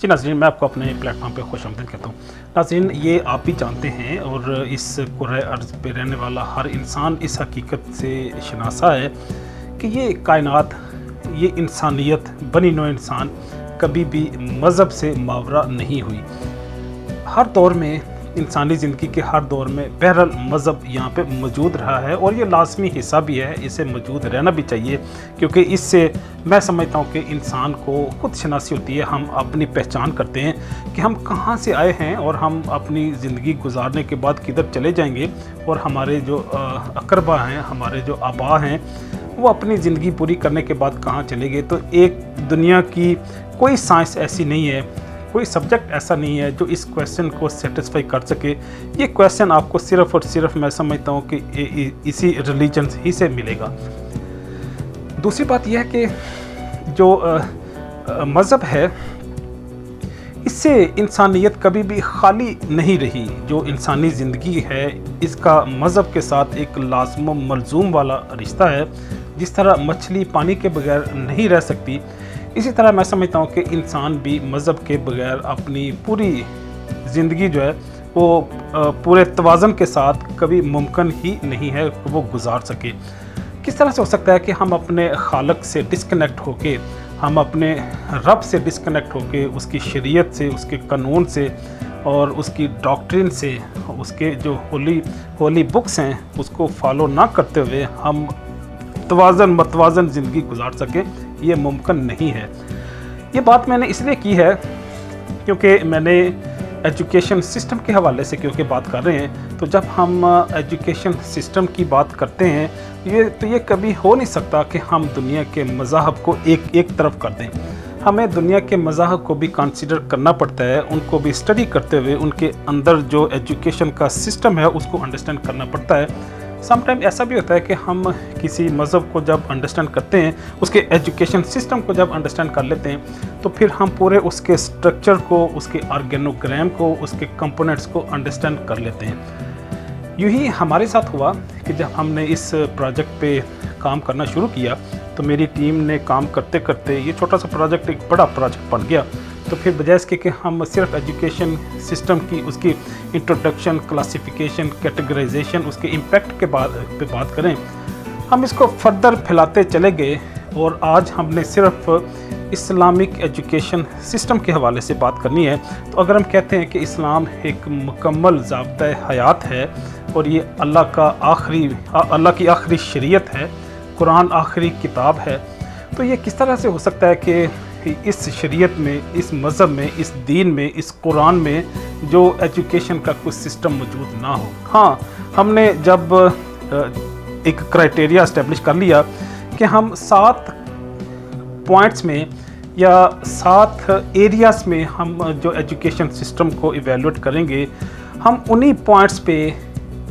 जी नाज़रीन, मैं आपको अपने प्लेटफॉर्म पे खुशामदीद कहता हूँ। नाज़रीन, ये आप भी जानते हैं और इस कुर्रे अर्ज़ पे रहने वाला हर इंसान इस हकीकत से शनासा है कि ये कायनात, ये इंसानियत, बनी नौ इंसान कभी भी मज़हब से मावरा नहीं हुई। हर दौर में, इंसानी ज़िंदगी के हर दौर में बहरहाल मज़हब यहाँ पे मौजूद रहा है और ये लाज़मी हिस्सा भी है, इसे मौजूद रहना भी चाहिए, क्योंकि इससे मैं समझता हूँ कि इंसान को खुद शनासी होती है। हम अपनी पहचान करते हैं कि हम कहाँ से आए हैं और हम अपनी ज़िंदगी गुजारने के बाद किधर चले जाएंगे, और हमारे जो अकरबा हैं, हमारे जो आबा हैं, वो अपनी ज़िंदगी पूरी करने के बाद कहाँ चले गए। तो एक दुनिया की कोई साइंस ऐसी नहीं है, कोई सब्जेक्ट ऐसा नहीं है जो इस क्वेश्चन को सेटिस्फाई कर सके। ये क्वेश्चन आपको सिर्फ़ और सिर्फ मैं समझता हूँ कि इसी रिलीजन ही से मिलेगा। दूसरी बात यह है कि जो मज़हब है, इससे इंसानियत कभी भी खाली नहीं रही। जो इंसानी ज़िंदगी है, इसका मज़हब के साथ एक लाज़िम व मलज़ूम वाला रिश्ता है। जिस तरह मछली पानी के बगैर नहीं रह सकती, इसी तरह मैं समझता हूँ कि इंसान भी मज़हब के बगैर अपनी पूरी ज़िंदगी जो है वो पूरे तवाज़न के साथ कभी मुमकिन ही नहीं है कि वो गुजार सके। किस तरह से हो सकता है कि हम अपने खालक से डिस्कनेक्ट होके, हम अपने रब से डिस्कनेक्ट होके, उसकी शरीयत से, उसके कानून से और उसकी डॉक्ट्रिन से, उसके जो होली बुक्स हैं उसको फॉलो ना करते हुए हम मतवाज़न ज़िंदगी गुजार सकें? ये मुमकिन नहीं है। ये बात मैंने इसलिए की है क्योंकि मैंने एजुकेशन सिस्टम के हवाले से क्योंकि बात कर रहे हैं, तो जब हम एजुकेशन सिस्टम की बात करते हैं, ये कभी हो नहीं सकता कि हम दुनिया के मज़ाहब को एक तरफ कर दें। हमें दुनिया के मज़ाहब को भी कंसीडर करना पड़ता है, उनको भी स्टडी करते हुए उनके अंदर जो एजुकेशन का सिस्टम है उसको अंडरस्टैंड करना पड़ता है। समटाइम ऐसा भी होता है कि हम किसी मज़हब को जब अंडरस्टैंड करते हैं, उसके एजुकेशन सिस्टम को जब अंडरस्टैंड कर लेते हैं, तो फिर हम पूरे उसके स्ट्रक्चर को, उसके ऑर्गेनोग्राम को, उसके कंपोनेंट्स को अंडरस्टैंड कर लेते हैं। यूँ ही हमारे साथ हुआ कि जब हमने इस प्रोजेक्ट पे काम करना शुरू किया, तो मेरी टीम ने काम करते करते ये छोटा सा प्रोजेक्ट एक बड़ा प्रोजेक्ट बन गया। तो फिर बजाय इसके कि हम सिर्फ एजुकेशन सिस्टम की, उसकी इंट्रोडक्शन, क्लासिफिकेशन, कैटेगराइजेशन, उसके इम्पैक्ट पे बात करें, हम इसको फर्दर फैलाते चले गए और आज हमने सिर्फ इस्लामिक एजुकेशन सिस्टम के हवाले से बात करनी है। तो अगर हम कहते हैं कि इस्लाम एक मुकम्मल ज़ाब्ता हयात है और ये अल्लाह की आखिरी शरीयत है, कुरान आखिरी किताब है, तो ये किस तरह से हो सकता है कि इस शरीयत में, इस मज़हब में, इस दीन में, इस कुरान में जो एजुकेशन का कुछ सिस्टम मौजूद ना हो। हाँ, हमने जब एक क्राइटेरिया इस्टेब्लिश कर लिया कि हम 7 पॉइंट्स में या 7 एरियाज़ में हम जो एजुकेशन सिस्टम को इवेलुएट करेंगे, हम उन्हीं पॉइंट्स पे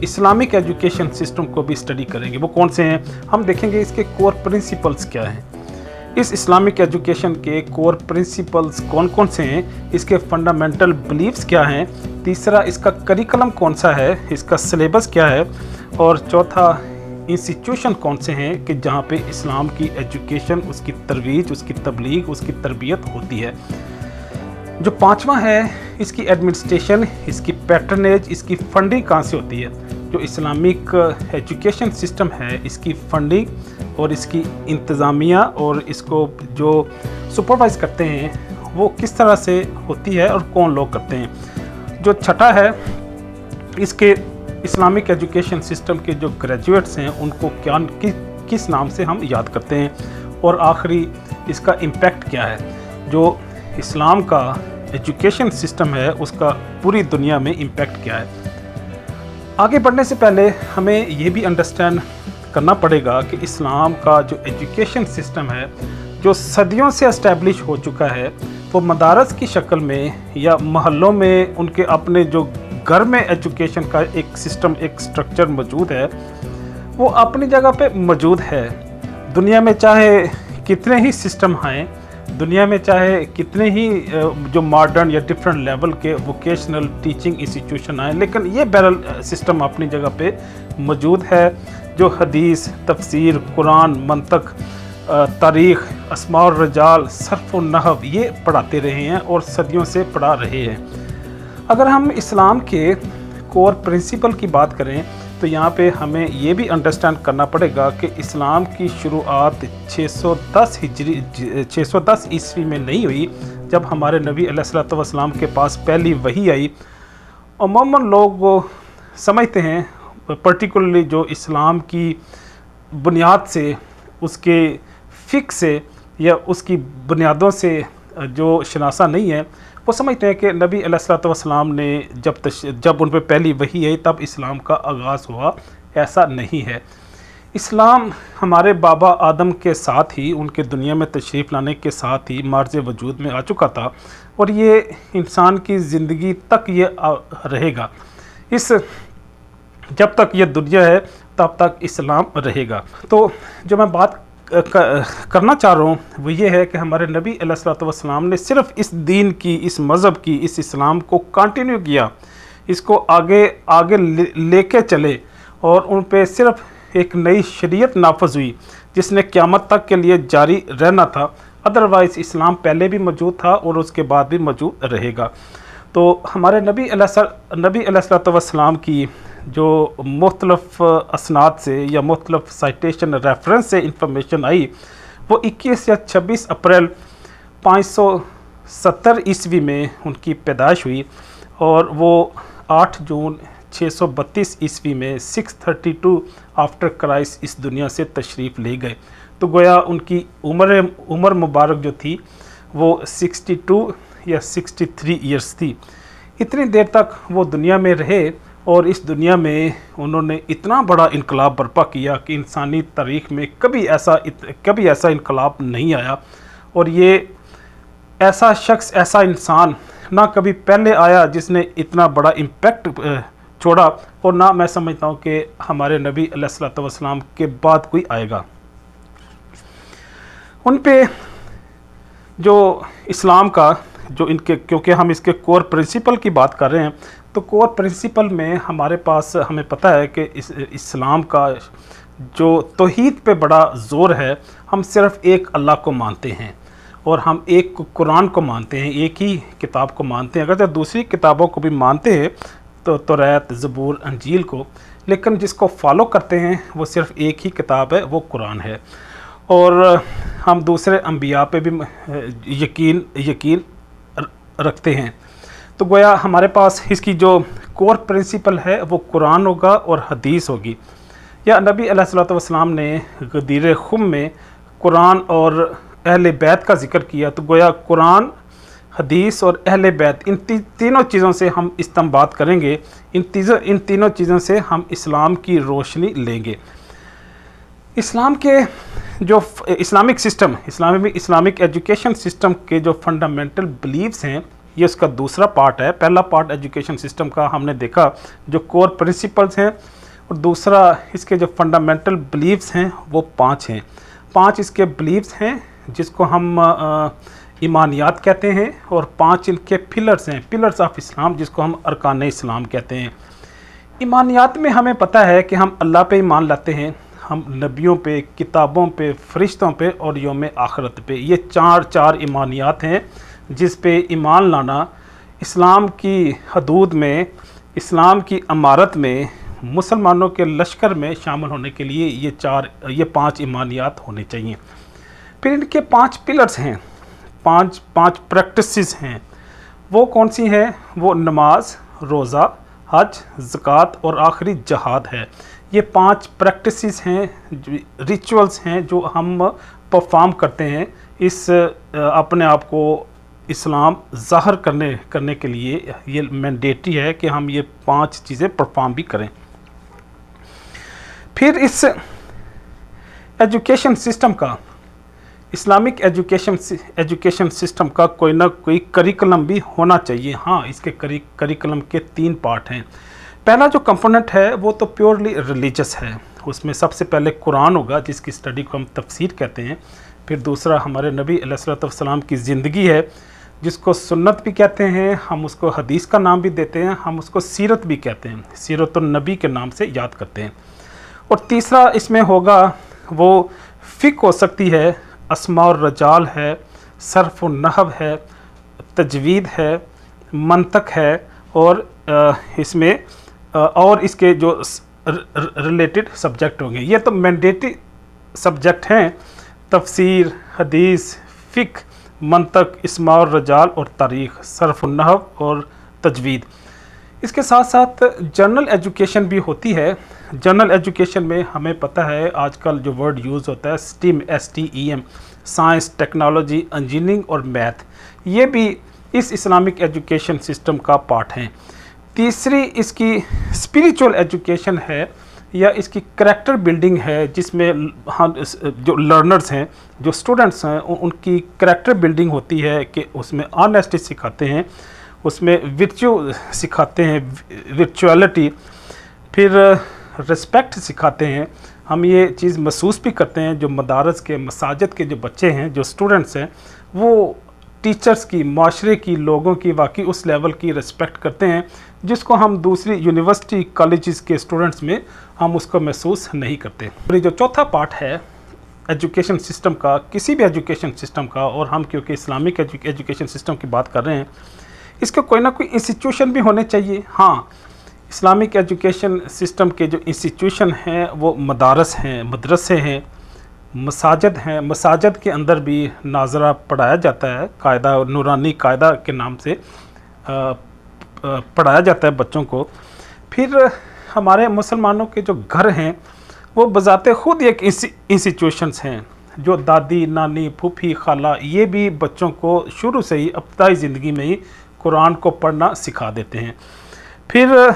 इस्लामिक एजुकेशन सिस्टम को भी स्टडी करेंगे। वो कौन से हैं? हम देखेंगे इसके कोर प्रिंसिपल्स क्या हैं, इस इस्लामिक एजुकेशन के कोर प्रिंसिपल्स कौन कौन से हैं, इसके फंडामेंटल बिलीव्स क्या हैं, तीसरा इसका करिकुलम कौन सा है, इसका सिलेबस क्या है, और चौथा इंस्टीट्यूशन कौन से हैं कि जहाँ पे इस्लाम की एजुकेशन, उसकी तरवीज, उसकी तबलीग, उसकी तरबियत होती है। जो पांचवा है, इसकी एडमिनिस्ट्रेशन, इसकी पैटर्नेज, इसकी फंडिंग कहाँ से होती है। जो इस्लामिक एजुकेशन सिस्टम है, इसकी फंडिंग और इसकी इंतज़ामिया और इसको जो सुपरवाइज़ करते हैं वो किस तरह से होती है और कौन लोग करते हैं। जो छठा है, इसके इस्लामिक एजुकेशन सिस्टम के जो ग्रेजुएट्स हैं उनको किस नाम से हम याद करते हैं, और आखिरी इसका इम्पैक्ट क्या है। जो इस्लाम का एजुकेशन सिस्टम है उसका पूरी दुनिया में इम्पैक्ट क्या है। आगे बढ़ने से पहले हमें ये भी अंडरस्टैंड करना पड़ेगा कि इस्लाम का जो एजुकेशन सिस्टम है, जो सदियों से एस्टैब्लिश हो चुका है, वो मदारस की शक्ल में या महल्लों में उनके अपने जो घर में एजुकेशन का एक सिस्टम, एक स्ट्रक्चर मौजूद है, वो अपनी जगह पे मौजूद है। दुनिया में चाहे कितने ही सिस्टम आएँ, दुनिया में चाहे कितने ही जो मॉडर्न या डिफरेंट लेवल के वोकेशनल टीचिंग इंस्टीट्यूशन आए, लेकिन ये बैरल सिस्टम अपनी जगह पे मौजूद है। जो हदीस, तफसीर, कुरान, मंतक, तारीख़, अस्मा और रजाल, सर्फ़ और नहव ये पढ़ाते रहे हैं और सदियों से पढ़ा रहे हैं। अगर हम इस्लाम के कोर प्रिंसिपल की बात करें तो यहाँ पे हमें ये भी अंडरस्टैंड करना पड़ेगा कि इस्लाम की शुरुआत 610 ईस्वी में नहीं हुई, जब हमारे नबी अलैहिस्सलातु वस्सलाम के पास पहली वही आई। अमूमन लोग वो समझते हैं, पर्टिकुलरली जो इस्लाम की बुनियाद से, उसके फ़िक्र से या उसकी बुनियादों से जो शनासा नहीं है, वो समझते हैं कि नबी अलैहिस्सलातु वस्सलाम ने जब उन पर पहली वही आई तब इस्लाम का आगाज़ हुआ। ऐसा नहीं है। इस्लाम हमारे बाबा आदम के साथ ही, उनके दुनिया में तशरीफ़ लाने के साथ ही मार्ज़ वजूद में आ चुका था और ये इंसान की ज़िंदगी तक ये रहेगा। जब तक ये दुनिया है तब तक इस्लाम रहेगा। तो जो मैं बात करना चाह रहा हूँ वो ये है कि हमारे नबी अलैहिस्सलातु वस्सलाम ने सिर्फ इस दीन की, इस मज़हब की, इस इस्लाम को कंटिन्यू किया, इसको आगे लेके चले और उन पे सिर्फ एक नई शरीयत नाफज हुई जिसने क़यामत तक के लिए जारी रहना था। अदरवाइज़ इस्लाम पहले भी मौजूद था और उसके बाद भी मौजूद रहेगा। तो हमारे नबी अलैहिस्सलातु वस्सलाम की जो मुख्तलिफ़ असनाद से या मुख्तलिफ़ साइटेशन रेफरेंस से इंफॉर्मेशन आई, वो 21 या 26 अप्रैल 570 ईस्वी में उनकी पैदाइश हुई और वो 8 जून 632 ईस्वी में 632 आफ्टर क्राइस्ट इस दुनिया से तशरीफ़ ले गए। तो गोया उनकी उम्र मुबारक जो थी वो 62 या 63 ईयर्स थी। इतनी देर तक वो दुनिया में रहे और इस दुनिया में उन्होंने इतना बड़ा इनकलाब बर्पा किया कि इंसानी तारीख़ में कभी ऐसा इनकलाब नहीं आया। और ये ऐसा शख्स, ऐसा इंसान ना कभी पहले आया जिसने इतना बड़ा इम्पैक्ट छोड़ा, और ना मैं समझता हूँ कि हमारे नबी अलैहिस्सलातु वस्सलाम के बाद कोई आएगा। उन पे जो इस्लाम का जो इनके, क्योंकि हम इसके कोर प्रिंसिपल की बात कर रहे हैं, तो कोर प्रिंसिपल में हमारे पास हमें पता है कि इस्लाम का जो तौहीद पे बड़ा ज़ोर है। हम सिर्फ़ एक अल्लाह को मानते हैं और हम एक कुरान को मानते हैं, एक ही किताब को मानते हैं। अगर जब दूसरी किताबों को भी मानते हैं तो तौरात, ज़बूर, अंजील को, लेकिन जिसको फॉलो करते हैं वो सिर्फ़ एक ही किताब है, वो कुरान है। और हम दूसरे अंबिया पे भी यकीन रखते हैं। तो गोया हमारे पास इसकी जो कोर प्रिंसिपल है वो कुरान होगा और हदीस होगी। या नबी अलैहिस्सलातु वस्सलाम ने गदीर खुम में कुरान और अहले बैत का ज़िक्र किया, तो गोया कुरान, हदीस और अहले बैत, इन तीनों चीज़ों से हम इस्तेंबात करेंगे। इन तीनों चीज़ों से हम इस्लाम की रोशनी लेंगे। इस्लाम के जो Islamic system, Islamic education system के जो फंडामेंटल बिलीव्स हैं, ये उसका दूसरा पार्ट है। पहला पार्ट एजुकेशन सिस्टम का हमने देखा जो कोर प्रिंसिपल्स हैं, और दूसरा इसके जो फंडामेंटल बिलीव्स हैं वो 5 हैं। 5 इसके बिलीव्स हैं जिसको हम ईमानियात कहते हैं, और 5 इनके पिलर्स हैं, पिलर्स ऑफ इस्लाम, जिसको हम अरकान इस्लाम कहते हैं। ईमानियात में हमें पता है कि हम अल्लाह पे ईमान लाते हैं, हम नबियों पे, किताबों पे, फ़रिश्तों पे और यौम आखिरत पे। ये चार ईमानियात हैं जिस पे ईमान लाना इस्लाम की हदूद में, इस्लाम की अमारत में, मुसलमानों के लश्कर में शामिल होने के लिए ये 5 ईमानियात होने चाहिए। फिर इनके 5 पिलर्स हैं, 5 प्रैक्टिसेस हैं। वो कौन सी हैं? वो नमाज, रोज़ा, हज, ज़कात और आखिरी जहाद है। ये 5 प्रैक्टिसेस हैं, रिचुअल्स हैं जो हम परफॉर्म करते हैं इस अपने आप को इस्लाम ज़ाहिर करने के लिए। ये मैंडेटरी है कि हम ये 5 चीज़ें परफॉर्म भी करें। फिर इस एजुकेशन सिस्टम का, इस्लामिक एजुकेशन सिस्टम का कोई ना कोई करिकुलम भी होना चाहिए। हाँ, इसके करिकुलम के 3 पार्ट हैं। पहला जो कंपोनेंट है वो तो प्योरली रिलीजियस है, उसमें सबसे पहले कुरान होगा जिसकी स्टडी को हम तफसीर कहते हैं। फिर दूसरा हमारे नबी अलैहिस्सलातु वस्सलाम की ज़िंदगी है जिसको सुन्नत भी कहते हैं, हम उसको हदीस का नाम भी देते हैं, हम उसको सीरत भी कहते हैं, सीरतुन नबी के नाम से याद करते हैं। और तीसरा इसमें होगा वो फ़िक हो सकती है, अस्मा और रजाल है, सर्फ़ व नहव है, तजवीद है, मंतक है, और इसमें और इसके जो रिलेटेड सब्जेक्ट होंगे। ये तो मैंडेटरी सब्जेक्ट हैं, तफसीर, हदीस, फ़िक, मंतक, इस्मा और रजाल और तारीख़, सर्फ़ व नहव और तजवीद। इसके साथ साथ जनरल एजुकेशन भी होती है। जनरल एजुकेशन में हमें पता है आजकल जो वर्ड यूज़ होता है steam, STEM, science, technology, engineering और मैथ, ये भी इस इस्लामिक एजुकेशन सिस्टम का पार्ट हैं। तीसरी इसकी स्पिरिचुअल एजुकेशन है या इसकी करैक्टर बिल्डिंग है, जिसमें हम जो लर्नर्स हैं, जो स्टूडेंट्स हैं, उनकी करैक्टर बिल्डिंग होती है कि उसमें ऑनेस्टी सिखाते हैं, उसमें विर्च्यू सिखाते हैं, विर्चुअलिटी, फिर रिस्पेक्ट सिखाते हैं। हम ये चीज़ महसूस भी करते हैं, जो मदारस के, मसाजिद के जो बच्चे हैं, जो स्टूडेंट्स हैं, वो टीचर्स की, माशरे की, लोगों की वाकई उस लेवल की रिस्पेक्ट करते हैं जिसको हम दूसरी यूनिवर्सिटी, कॉलेजेस के स्टूडेंट्स में हम उसको महसूस नहीं करते। और ये जो चौथा पार्ट है एजुकेशन सिस्टम का, किसी भी एजुकेशन सिस्टम का, और हम क्योंकि इस्लामिक एजुकेशन सिस्टम की बात कर रहे हैं, इसके कोई ना कोई इंस्टीट्यूशन भी होने चाहिए। हाँ, इस्लामिक एजुकेशन सिस्टम के जो इंस्टीट्यूशन हैं वो मदारस हैं, मदरसे हैं, मसाजिद हैं। मसाजिद के अंदर भी नाजरा पढ़ाया जाता है, कायदा, नूरानी कायदा के नाम से पढ़ाया जाता है बच्चों को। फिर हमारे मुसलमानों के जो घर हैं वो बजाते ख़ुद एक इंस्टीट्यूशंस हैं, जो दादी, नानी, फूफी, खाला, ये भी बच्चों को शुरू से ही इब्तदाई ज़िंदगी में ही कुरान को पढ़ना सिखा देते हैं। फिर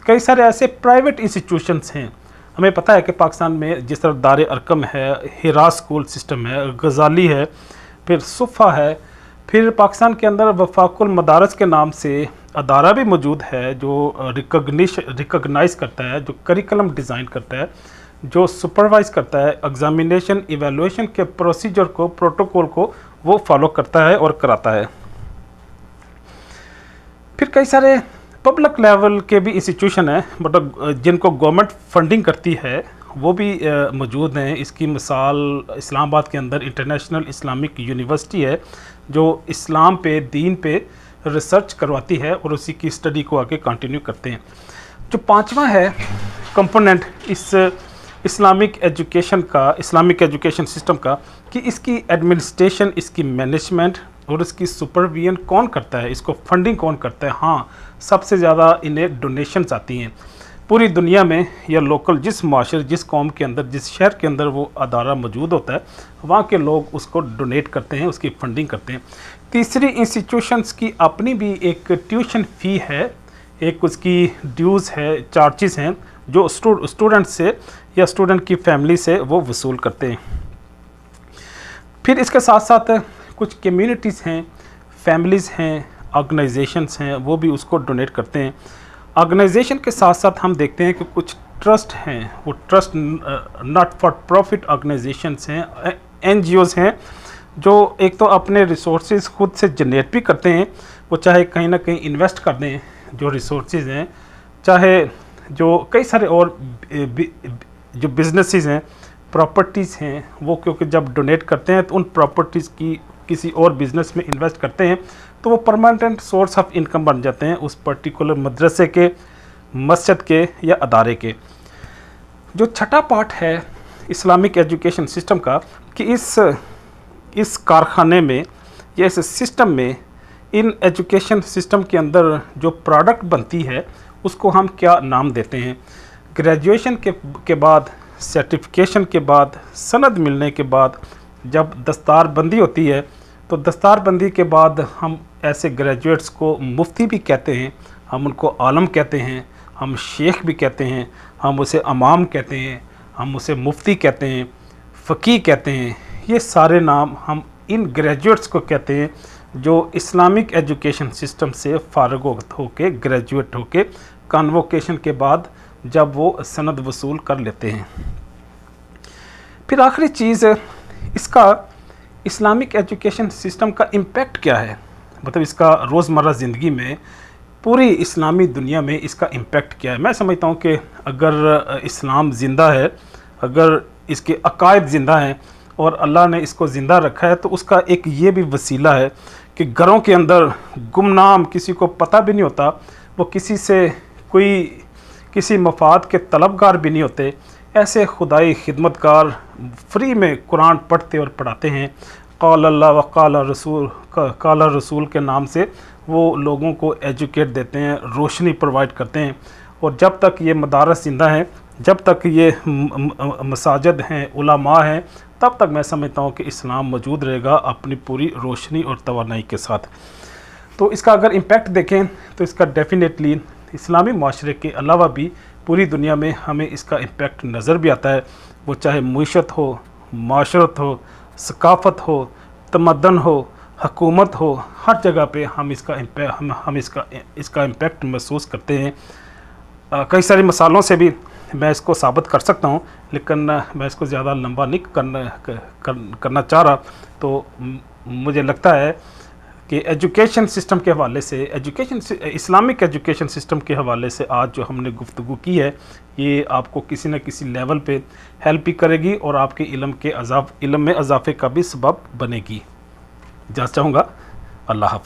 कई सारे ऐसे प्राइवेट इंस्टीट्यूशंस हैं। हमें पता है कि पाकिस्तान में जिस तरह दार अरकम है, हिरा स्कूल सिस्टम है, गज़ाली है, फिर सुफ़ा है, फिर पाकिस्तान के अंदर वफाकुल मदारस के नाम से अदारा भी मौजूद है, जो रिकग्नाइज़ करता है, जो करिकुलम डिज़ाइन करता है, जो सुपरवाइज़ करता है, एग्ज़ामिनेशन, इवैल्यूएशन के प्रोसीजर को, प्रोटोकॉल को वो फॉलो करता है और कराता है। फिर कई सारे पब्लिक लेवल के भी इंस्टीट्यूशन हैं, मतलब जिनको गवर्नमेंट फंडिंग करती है, वो भी मौजूद हैं। इसकी मिसाल इस्लामाबाद के अंदर इंटरनेशनल इस्लामिक यूनिवर्सिटी है, जो इस्लाम पे, दीन पे रिसर्च करवाती है और उसी की स्टडी को आगे कंटिन्यू करते हैं। जो पांचवा है कंपोनेंट इस इस्लामिक एजुकेशन का, इस्लामिक एजुकेशन सिस्टम का, कि इसकी एडमिनिस्ट्रेशन, इसकी मैनेजमेंट और इसकी सुपरविजन कौन करता है, इसको फंडिंग कौन करता है। हाँ, सबसे ज़्यादा इन्हें डोनेशंस आती हैं पूरी दुनिया में, या लोकल जिस माशरे, जिस कौम के अंदर, जिस शहर के अंदर वो अदारा मौजूद होता है, वहाँ के लोग उसको डोनेट करते हैं, उसकी फंडिंग करते हैं। तीसरी, इंस्टीट्यूशंस की अपनी भी एक ट्यूशन फ़ी है, एक उसकी ड्यूज़ है, चार्जेस हैं, जो स्टूडेंट से या स्टूडेंट की फैमिली से वो वसूल करते हैं। फिर इसके साथ साथ कुछ कम्युनिटीज़ हैं, फैमिलीज़ हैं, ऑर्गेनाइजेशंस हैं, वो भी उसको डोनेट करते हैं। ऑर्गेनाइजेशन के साथ साथ हम देखते हैं कि कुछ ट्रस्ट हैं, वो trust not for profit organisations हैं, NGOs हैं, जो एक तो अपने रिसोर्सेज खुद से जनरेट भी करते हैं, वो चाहे कहीं ना कहीं इन्वेस्ट कर दें जो रिसोर्सेज हैं, चाहे जो कई सारे और जो बिजनेसेस हैं, प्रॉपर्टीज़ हैं, वो क्योंकि जब डोनेट करते हैं तो उन प्रॉपर्टीज़ की किसी और बिज़नेस में इन्वेस्ट करते हैं, तो वो परमानेंट सोर्स ऑफ इनकम बन जाते हैं उस पर्टिकुलर मदरसे के, मस्जिद के या अदारे के। जो छठा पार्ट है इस्लामिक एजुकेशन सिस्टम का, कि इस कारखाने में या इस सिस्टम में, इन एजुकेशन सिस्टम के अंदर जो प्रोडक्ट बनती है उसको हम क्या नाम देते हैं। ग्रेजुएशन के बाद, सर्टिफिकेशन के बाद, सनद मिलने के बाद जब दस्तारबंदी होती है, तो दस्तारबंदी के बाद हम ऐसे ग्रेजुएट्स को मुफ्ती भी कहते हैं, हम उनको आलम कहते हैं, हम शेख भी कहते हैं, हम उसे इमाम कहते हैं, हम उसे मुफ्ती कहते हैं, फ़कीह कहते हैं। ये सारे नाम हम इन ग्रेजुएट्स को कहते हैं जो इस्लामिक एजुकेशन सिस्टम से फ़ारिग होके, ग्रेजुएट होके, कन्वोकेशन के बाद जब वो सनद वसूल कर लेते हैं। फिर आखिरी चीज़, इसका इस्लामिक एजुकेशन सिस्टम का इम्पेक्ट क्या है, मतलब इसका रोज़मर्रा ज़िंदगी में, पूरी इस्लामी दुनिया में इसका इम्पेक्ट क्या है। मैं समझता हूँ कि अगर इस्लाम ज़िंदा है, अगर इसके अकायद ज़िंदा हैं और अल्लाह ने इसको ज़िंदा रखा है, तो उसका एक ये भी वसीला है कि घरों के अंदर गुमनाम, किसी को पता भी नहीं होता, वो किसी से कोई किसी मफाद के तलबगार भी नहीं होते, ऐसे खुदाई खिदमतकार फ्री में कुरान पढ़ते और पढ़ाते हैं। क़ाल अल्लाह व क़ाल रसूल के नाम से वो लोगों को एजुकेट देते हैं, रोशनी प्रोवाइड करते हैं। और जब तक ये मदारस ज़िंदा हैं, जब तक ये मसाजिद हैं, उलमा हैं, तब तक मैं समझता हूँ कि इस्लाम मौजूद रहेगा अपनी पूरी रोशनी और तवानाई के साथ। तो इसका अगर इम्पेक्ट देखें तो इसका डेफिनेटली इस्लामी माशरे के अलावा भी पूरी दुनिया में हमें इसका इम्पेक्ट नज़र भी आता है। वो चाहे मईशत हो, माशरत हो, सकाफ़त हो, तमद्दन हो, हकूमत हो, हर जगह पे हम इसका इम्पेक्ट महसूस करते हैं। कई सारी मिसालों से भी मैं इसको साबित कर सकता हूँ, लेकिन मैं इसको ज़्यादा लंबा नहीं करना चाह रहा। तो मुझे लगता है कि एजुकेशन सिस्टम के हवाले से, इस्लामिक एजुकेशन सिस्टम के हवाले से आज जो हमने गुफ्तगू की है, ये आपको किसी न किसी लेवल पे हेल्प भी करेगी और आपके इल्म में इजाफे का भी सबब बनेगी। इजाज़त चाहूँगा। अल्लाह हाफ़िज़।